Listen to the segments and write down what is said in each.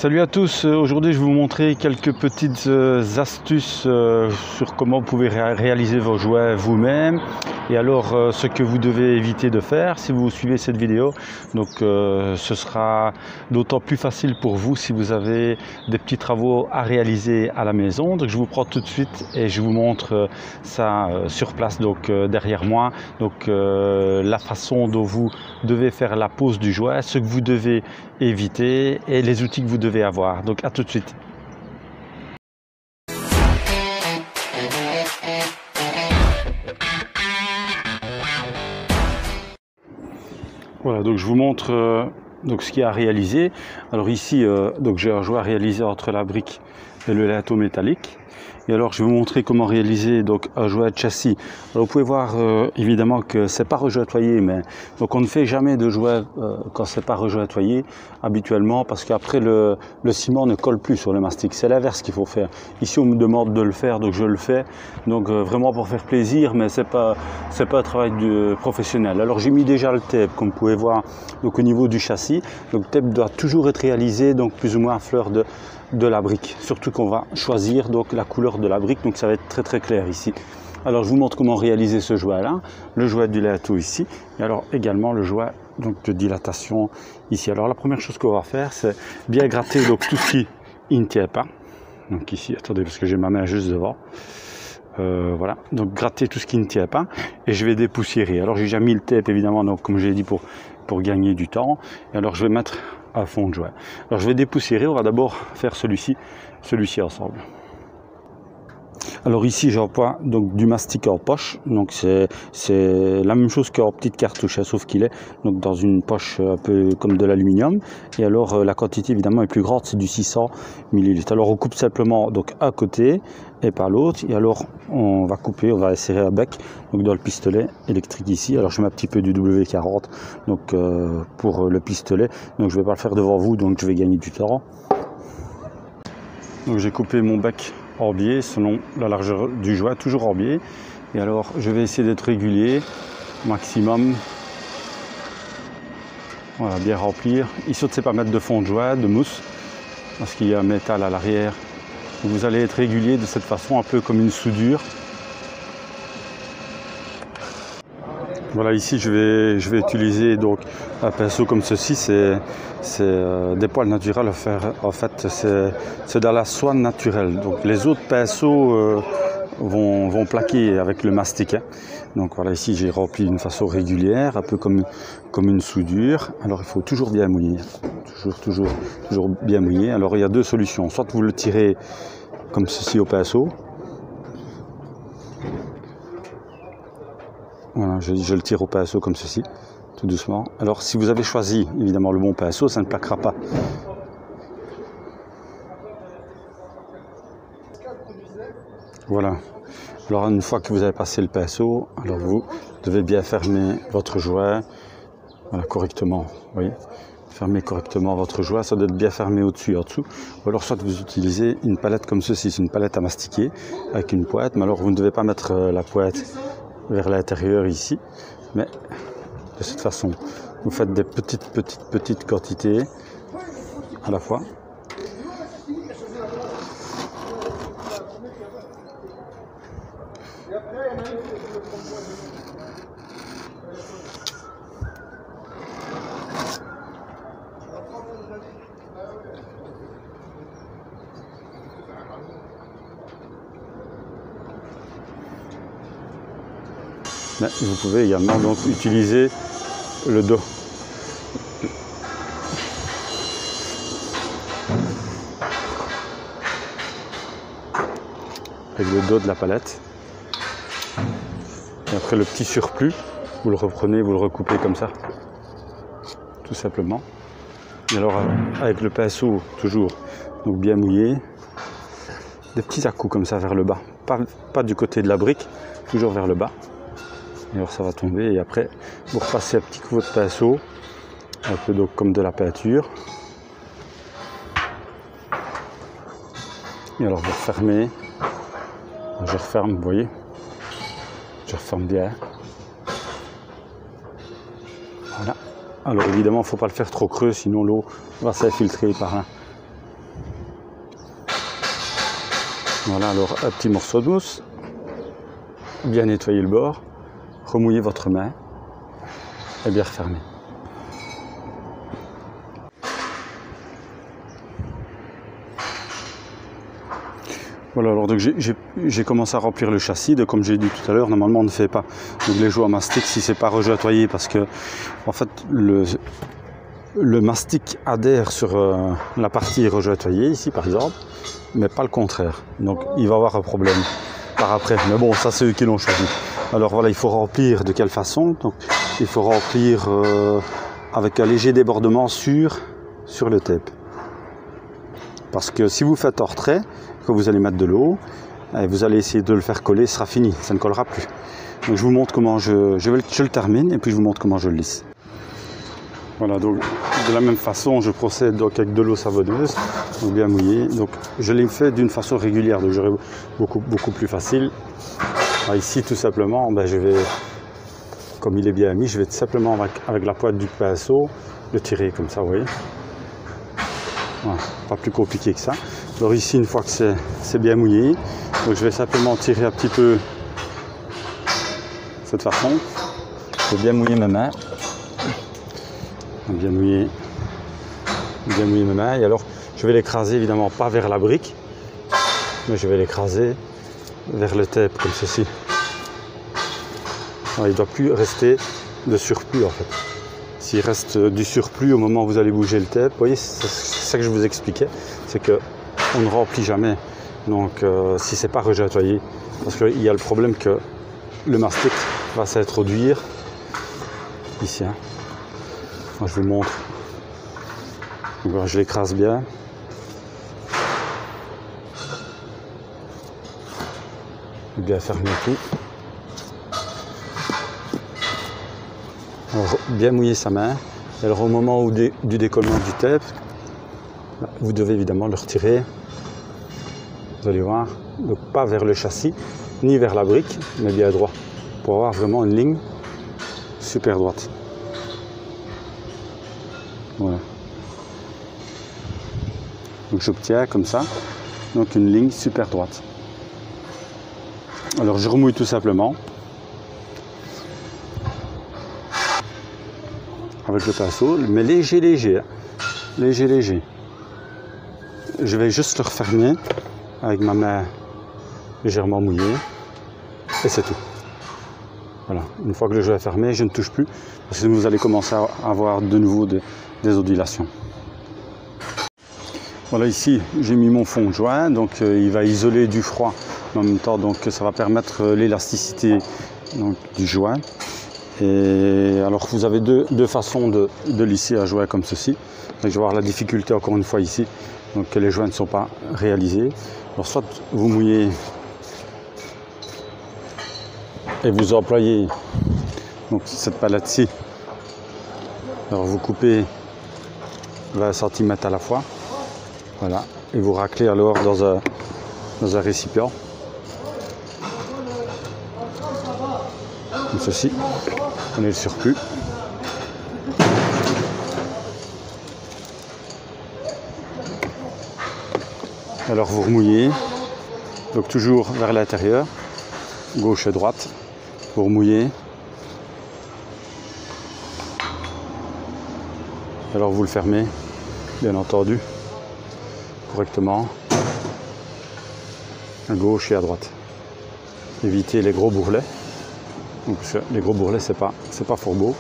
Salut à tous, aujourd'hui je vais vous montrer quelques petites astuces sur comment vous pouvez réaliser vos jouets vous-même et alors ce que vous devez éviter de faire si vous suivez cette vidéo. Donc ce sera d'autant plus facile pour vous si vous avez des petits travaux à réaliser à la maison. Donc je vous prends tout de suite et je vous montre ça sur place, donc derrière moi. Donc la façon dont vous devez faire la pose du jouet, ce que vous devez éviter et les outils que vous devez avoir. Donc à tout de suite. Voilà, donc je vous montre donc ce qu'il y a à réaliser. Alors ici, donc j'ai un jouet à réaliser entre la brique et le laineau métallique. Et alors je vais vous montrer comment réaliser donc un jouet de châssis. Alors vous pouvez voir évidemment que c'est pas rejointoyé, mais donc on ne fait jamais de jouet quand c'est pas rejointoyé habituellement, parce qu'après le ciment ne colle plus sur le mastic. C'est l'inverse qu'il faut faire. Ici on me demande de le faire, donc je le fais. Donc vraiment pour faire plaisir, mais c'est pas un travail professionnel. Alors j'ai mis déjà le tape, comme vous pouvez voir, donc au niveau du châssis. Donc le tape doit toujours être réalisé donc plus ou moins à fleur de la brique, surtout qu'on va choisir donc la couleur de la brique, donc ça va être très clair ici. Alors je vous montre comment réaliser ce jouet là, le jouet du laineau ici, et alors également le jouet donc de dilatation ici. Alors la première chose qu'on va faire, c'est bien gratter donc tout ce qui ne tient pas. Donc ici, attendez parce que j'ai ma main juste devant. Voilà, donc gratter tout ce qui ne tient pas et je vais dépoussiérer. Alors j'ai déjà mis le tape évidemment, donc comme j'ai dit pour gagner du temps. Et alors je vais mettre à fond de jouet. Alors je vais dépoussiérer, on va d'abord faire celui-ci ensemble. Alors ici j'emploie donc du mastic en poche, donc c'est la même chose qu'en petite cartouche, sauf qu'il est donc dans une poche un peu comme de l'aluminium. Et alors la quantité évidemment est plus grande, c'est du 600 ml. Alors on coupe simplement donc à côté et pas l'autre, et alors on va couper, on va insérer un bec donc dans le pistolet électrique ici. Alors je mets un petit peu du W40 donc pour le pistolet, donc je vais pas le faire devant vous, donc je vais gagner du temps. Donc j'ai coupé mon bec en biais selon la largeur du jouet, toujours en biais. Et alors je vais essayer d'être régulier maximum. Voilà, bien remplir. Ici on ne sait pas mettre de fond de jouet, de mousse, parce qu'il y a un métal à l'arrière. Vous allez être régulier de cette façon, un peu comme une soudure. Voilà, ici je vais utiliser donc un pinceau comme ceci, c'est des poils naturels à faire. En fait c'est de la soie naturelle. Donc les autres pinceaux vont plaquer avec le mastic. Donc voilà, ici j'ai rempli d'une façon régulière, un peu comme une soudure. Alors il faut toujours bien mouiller, toujours bien mouiller. Alors il y a deux solutions, soit vous le tirez comme ceci au pinceau. Voilà, je le tire au pinceau comme ceci, tout doucement. Alors si vous avez choisi évidemment le bon pinceau, ça ne plaquera pas. Voilà. Alors une fois que vous avez passé le pinceau, alors vous devez bien fermer votre jouet, voilà, correctement. Vous voyez, fermez correctement votre jouet, ça doit être bien fermé au-dessus et en dessous. Ou alors soit vous utilisez une palette comme ceci, c'est une palette à mastiquer avec une pointe, mais alors vous ne devez pas mettre la pointe vers l'intérieur ici, mais de cette façon vous faites des petites quantités à la fois. Mais vous pouvez également donc utiliser le dos. Avec le dos de la palette. Et après le petit surplus, vous le reprenez, vous le recoupez comme ça. Tout simplement. Et alors avec le pinceau toujours donc bien mouillé, des petits à-coups comme ça vers le bas. Pas du côté de la brique, toujours vers le bas. Et alors ça va tomber et après vous repassez un petit coup de pinceau, un peu donc comme de la peinture. Et alors vous refermez, je referme, vous voyez, je referme bien. Voilà. Alors évidemment il ne faut pas le faire trop creux, sinon l'eau va s'infiltrer par là. Voilà, alors un petit morceau de mousse, bien nettoyer le bord, remouiller votre main et bien refermer. Voilà, alors donc j'ai commencé à remplir le châssis, comme j'ai dit tout à l'heure, normalement on ne fait pas donc les joues à mastic si c'est pas rejointoyé, parce que en fait le mastic adhère sur la partie rejointoyée ici par exemple, mais pas le contraire, donc il va avoir un problème par après, mais bon ça c'est eux qui l'ont choisi. Alors voilà, il faut remplir de quelle façon? Donc il faut remplir avec un léger débordement sur le tape, parce que si vous faites hors trait, que vous allez mettre de l'eau et vous allez essayer de le faire coller, ce sera fini, ça ne collera plus. Donc je vous montre comment je le termine et puis je vous montre comment je le lisse. Voilà, donc de la même façon je procède donc avec de l'eau savonneuse, donc bien mouillée. Donc je l'ai fait d'une façon régulière, donc j'aurai beaucoup plus facile. Alors ici tout simplement, je vais, comme il est bien mis, je vais tout simplement avec la pointe du pinceau le tirer comme ça, vous voyez. Voilà, pas plus compliqué que ça. Alors ici, une fois que c'est bien mouillé, donc je vais simplement tirer un petit peu de cette façon. Je vais bien mouiller mes mains. Bien mouiller mes mains. Et alors, je vais l'écraser évidemment pas vers la brique, mais je vais l'écraser vers le tape comme ceci. Alors, il ne doit plus rester de surplus en fait. S'il reste du surplus au moment où vous allez bouger le tape, vous voyez, c'est ça que je vous expliquais, c'est que on ne remplit jamais, donc si c'est pas rejointoyé, parce qu'il y a le problème que le mastic va s'introduire ici. Hein. Moi, je vous montre. Donc, voilà, je l'écrase bien. Bien fermer tout. Alors, bien mouiller sa main. Et alors au moment du décollement du tape, vous devez évidemment le retirer. Vous allez voir, donc pas vers le châssis, ni vers la brique, mais bien droit, pour avoir vraiment une ligne super droite. Voilà. Donc j'obtiens comme ça, donc une ligne super droite. Alors je remouille tout simplement avec le pinceau, mais léger. Je vais juste le refermer avec ma main légèrement mouillée et c'est tout. Voilà, une fois que le jeu est fermé, je ne touche plus parce que vous allez commencer à avoir de nouveau des ondulations. Voilà, ici j'ai mis mon fond de joint, donc il va isoler du froid en même temps, donc ça va permettre l'élasticité du joint. Et alors vous avez deux façons de lisser un joint comme ceci. Donc, je vais voir la difficulté encore une fois ici, donc que les joints ne sont pas réalisés. Alors soit vous mouillez et vous employez donc cette palette-ci. Alors vous coupez 20 cm à la fois, voilà, et vous raclez alors dans un récipient comme ceci. Prenez le surplus. Alors vous remouillez, donc toujours vers l'intérieur, gauche et droite, vous remouillez. Alors vous le fermez, bien entendu, correctement, à gauche et à droite. Évitez les gros bourrelets. Donc, les gros bourrelets, c'est pas fort beau.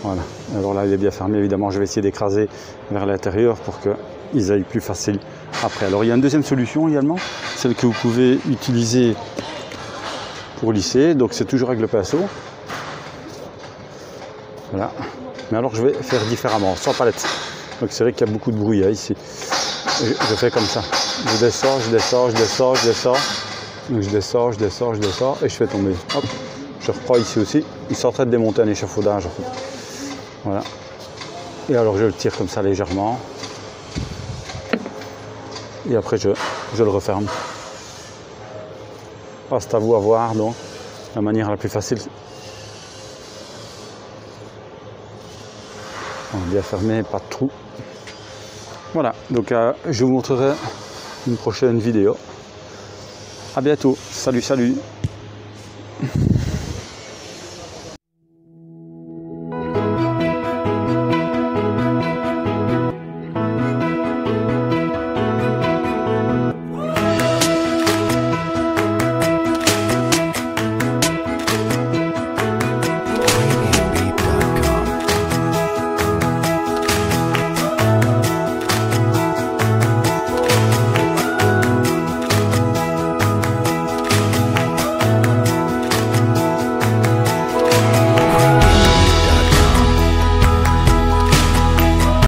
Voilà. Alors là, il est bien fermé. Évidemment, je vais essayer d'écraser vers l'intérieur pour qu'ils aillent plus facile après. Alors, il y a une deuxième solution également, celle que vous pouvez utiliser pour lisser. Donc, c'est toujours avec le pinceau. Voilà. Mais alors, je vais faire différemment, sans palette. Donc, c'est vrai qu'il y a beaucoup de bruit ici. Je fais comme ça. Je descends. Donc, je descends et je fais tomber. Hop. Je reprends ici aussi. Il est en train de démonter un échafaudage en fait. Voilà. Et alors je le tire comme ça légèrement. Et après je le referme. Ah, c'est à vous à voir donc. La manière la plus facile. Bien fermé, pas de trou. Voilà. Donc je vous montrerai une prochaine vidéo. À bientôt. Salut, salut.